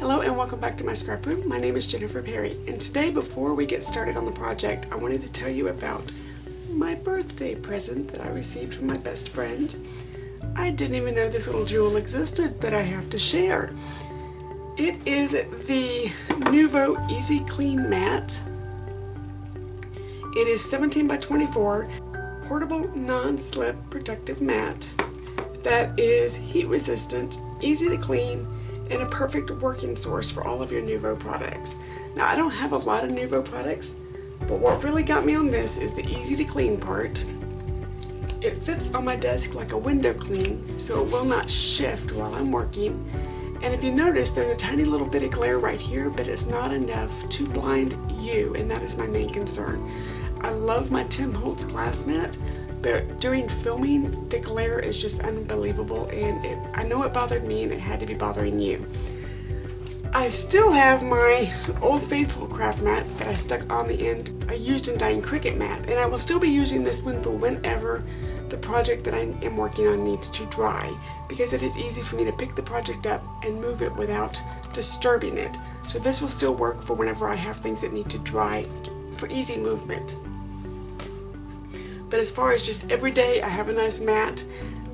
Hello and welcome back to my scrapbook. My name is Jennifer Perry, and today before we get started on the project I wanted to tell you about my birthday present that I received from my best friend. I didn't even know this little jewel existed, but I have to share. It is the Nuvo Easy Clean Mat. It is 17 by 24 portable non-slip protective mat that is heat resistant, easy to clean, and a perfect working source for all of your Nuvo products. Now, I don't have a lot of Nuvo products, but what really got me on this is the easy to clean part. It fits on my desk like a window clean, so it will not shift while I'm working. And if you notice, there's a tiny little bit of glare right here, but it's not enough to blind you, and that is my main concern. I love my Tim Holtz glass mat, but during filming, the glare is just unbelievable, and I know it bothered me and it had to be bothering you. I still have my Old Faithful craft mat that I stuck on the end. I used in dyeing Cricut mat, and I will still be using this one for whenever the project that I am working on needs to dry, because it is easy for me to pick the project up and move it without disturbing it. So this will still work for whenever I have things that need to dry for easy movement. But as far as just every day, I have a nice mat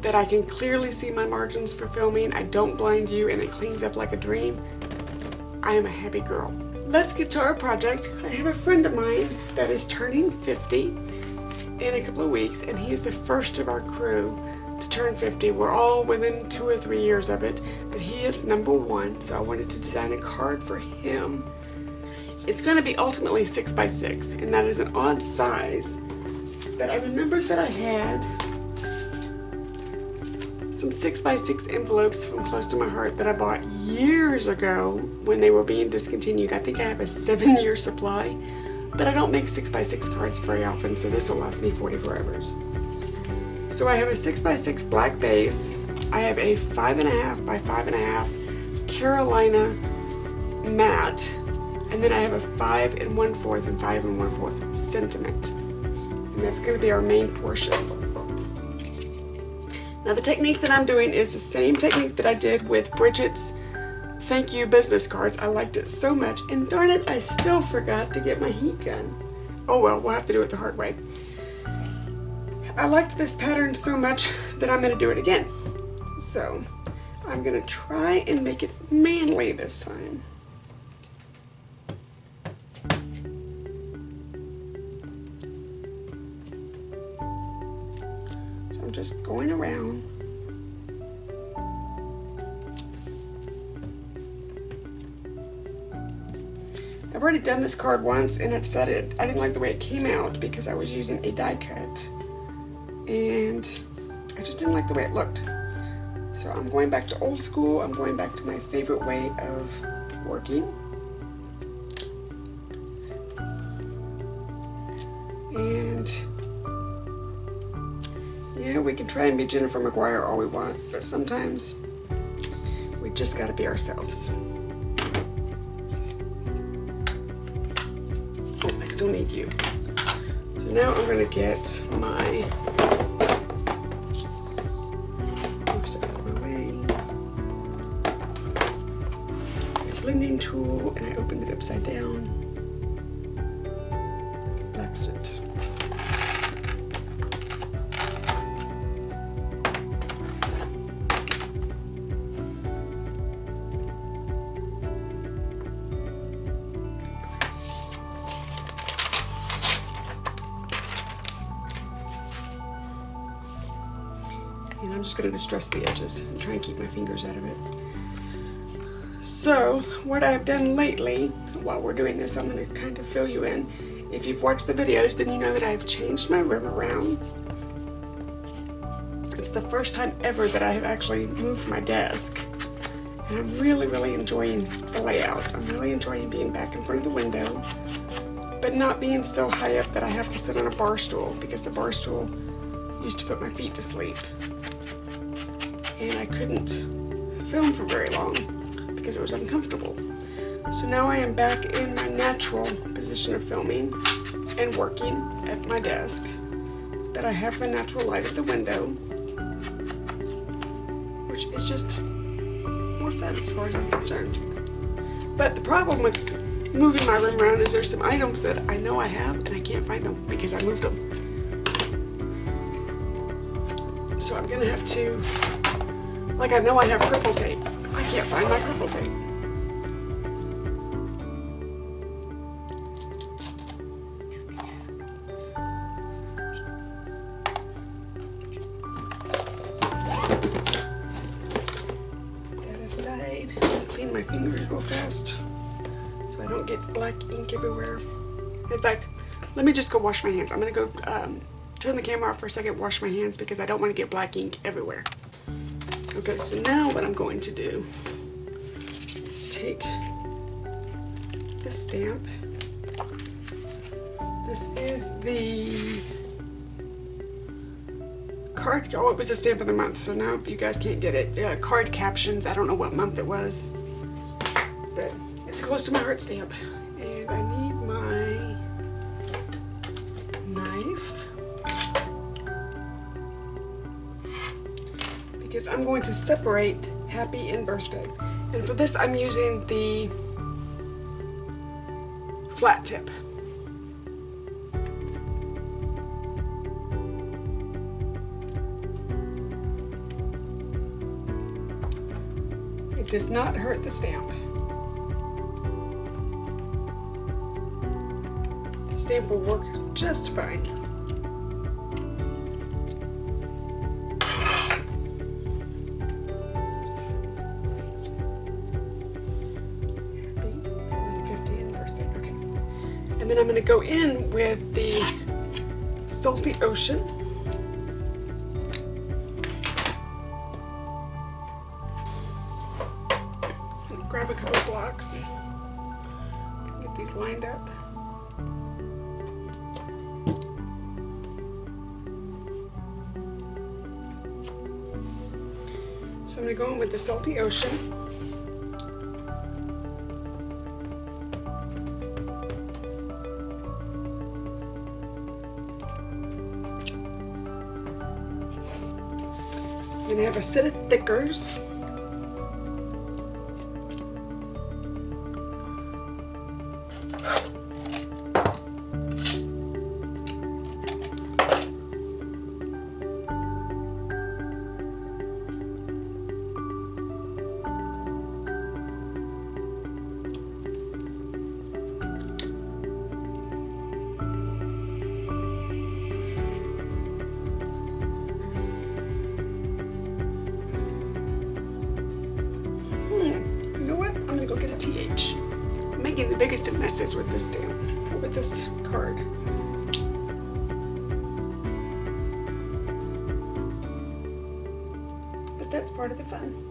that I can clearly see my margins for filming. I don't blind you, and it cleans up like a dream. I am a happy girl. Let's get to our project. I have a friend of mine that is turning 50 in a couple of weeks, and he is the first of our crew to turn 50. We're all within 2 or 3 years of it, but he is number 1, so I wanted to design a card for him. It's going to be ultimately 6 by 6, and that is an odd size. But I remembered that I had some 6 by 6 envelopes from Close to My Heart that I bought years ago when they were being discontinued. I think I have a 7-year supply, but I don't make 6 by 6 cards very often, so this will last me 44 hours. So I have a 6 by 6 black base. I have a 5.5 by 5.5 Carolina mat, and then I have a 5 1/4 and 5 1/4 sentiment. And that's going to be our main portion. Now, the technique that I'm doing is the same technique that I did with Bridget's thank you business cards. I liked it so much, and darn it, I still forgot to get my heat gun. Oh well, we'll have to do it the hard way. I liked this pattern so much that I'm going to do it again. So I'm going to try and make it manly this time. I'm just going around. I've already done this card once, and I decided I didn't like the way it came out because I was using a die cut, and I just didn't like the way it looked. So I'm going back to old school. I'm going back to my favorite way of working. And yeah, we can try and be Jennifer McGuire all we want, but sometimes we just gotta be ourselves. Oh, I still need you. So now I'm gonna get my, move stuff out of my way, my blending tool, and I opened it upside down, black soot. And I'm just going to distress the edges and try and keep my fingers out of it. So what I've done lately, while we're doing this, I'm going to kind of fill you in. If you've watched the videos, then you know that I've changed my room around. It's the first time ever that I have actually moved my desk. And I'm really enjoying the layout. I'm really enjoying being back in front of the window, but not being so high up that I have to sit on a bar stool, because the bar stool used to put my feet to sleep. And I couldn't film for very long because it was uncomfortable. So now I am back in my natural position of filming and working at my desk, but I have the natural light of the window, which is just more fun as far as I'm concerned. But the problem with moving my room around is there's some items that I know I have and I can't find them because I moved them. So I'm gonna have to, like, I know I have purple tape. I can't find my purple tape. That aside, clean my fingers real fast so I don't get black ink everywhere. In fact, let me just go wash my hands. I'm gonna go turn the camera off for a second, wash my hands because I don't want to get black ink everywhere. Okay, so now what I'm going to do is take this stamp. This is the card, oh, it was a stamp of the month, so now you guys can't get it. Card captions, I don't know what month it was, but it's close to my heart stamp. And I need my knife because I'm going to separate happy and birthday. And for this I'm using the flat tip. It does not hurt the stamp. The stamp will work just fine. And then I'm going to go in with the Salty Ocean. And grab a couple of blocks. Get these lined up. So I'm going to go in with the Salty Ocean. I'm going to have a set of thickers. Go get a TH. I'm making the biggest of messes with this stamp, with this card. But that's part of the fun.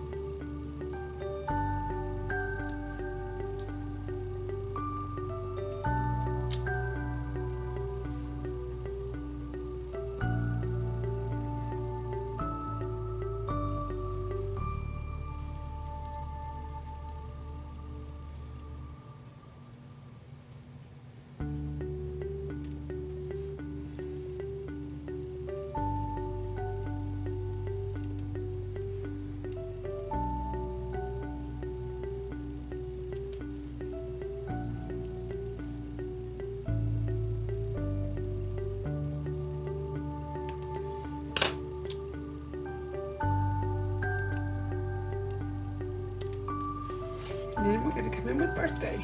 And then we're going to come in with birthday.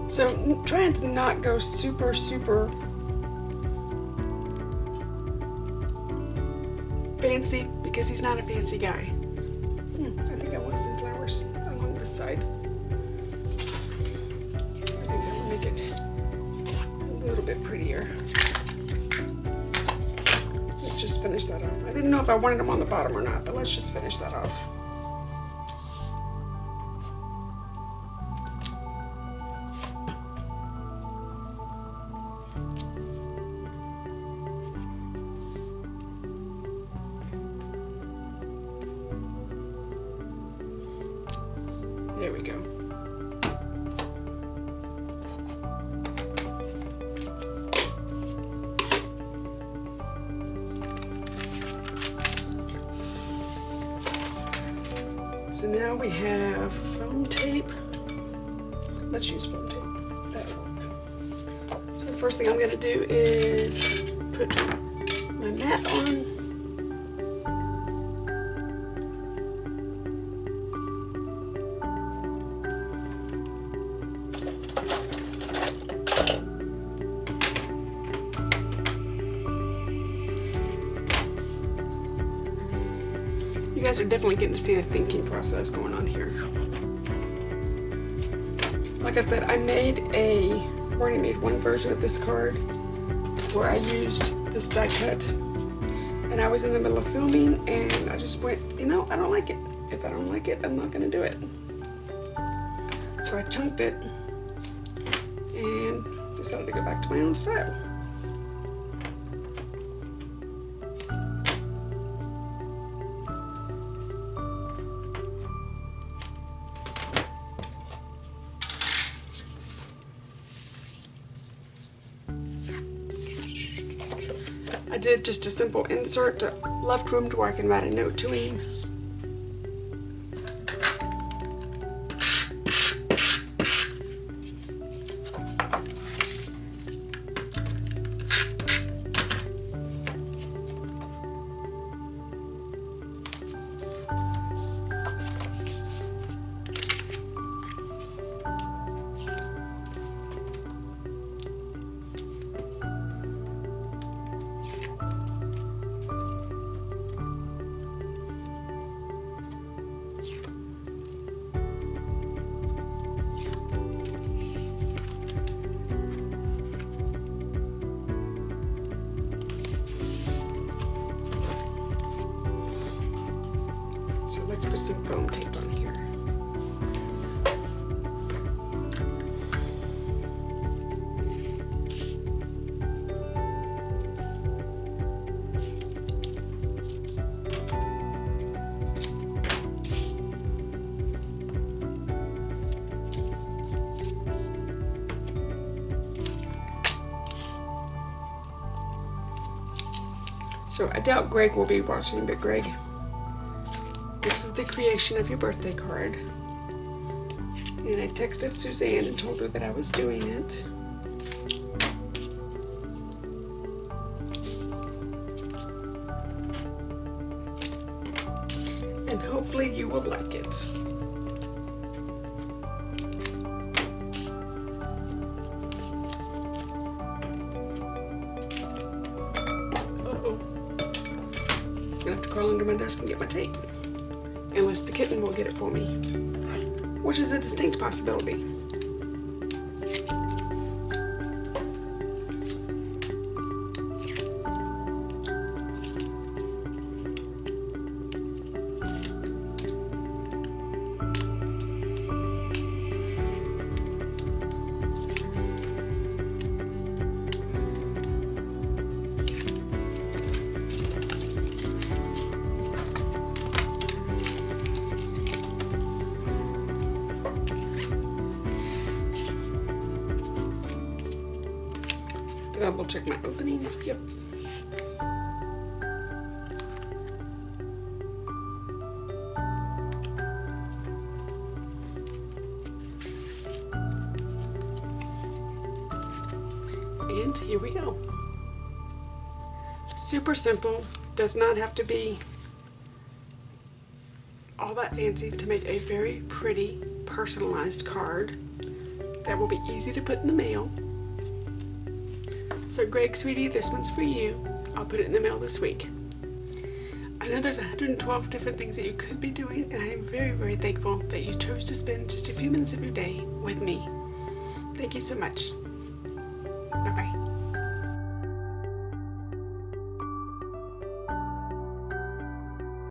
So trying to not go super fancy because he's not a fancy guy. I think I want some flowers along this side. I think that will make it a little bit prettier. Let's just finish that off. I didn't know if I wanted them on the bottom or not, but let's just finish that off. let's use foam tape. That'll work. So the first thing I'm going to do is put my mat on. You guys are definitely getting to see the thinking process going on here. Like I said, I already made one version of this card where I used this die cut, and I was in the middle of filming and I just went, I don't like it. If I don't like it, I'm not going to do it. So I chunked it and decided to go back to my own style. I did just a simple insert, left room to where I can write a note to him. So let's put some foam tape on here. So I doubt Greg will be watching, but Greg, this is the creation of your birthday card. And I texted Suzanne and told her that I was doing it. And hopefully you will like it. Uh-oh. I'm gonna have to crawl under my desk and get my tape. Unless the kitten will get it for me, which is a distinct possibility. Double check my opening. Yep. And here we go. Super simple. Does not have to be all that fancy to make a very pretty personalized card that will be easy to put in the mail. So Greg, sweetie, this one's for you. I'll put it in the mail this week. I know there's 112 different things that you could be doing, and I am very, very thankful that you chose to spend just a few minutes of your day with me. Thank you so much. Bye-bye.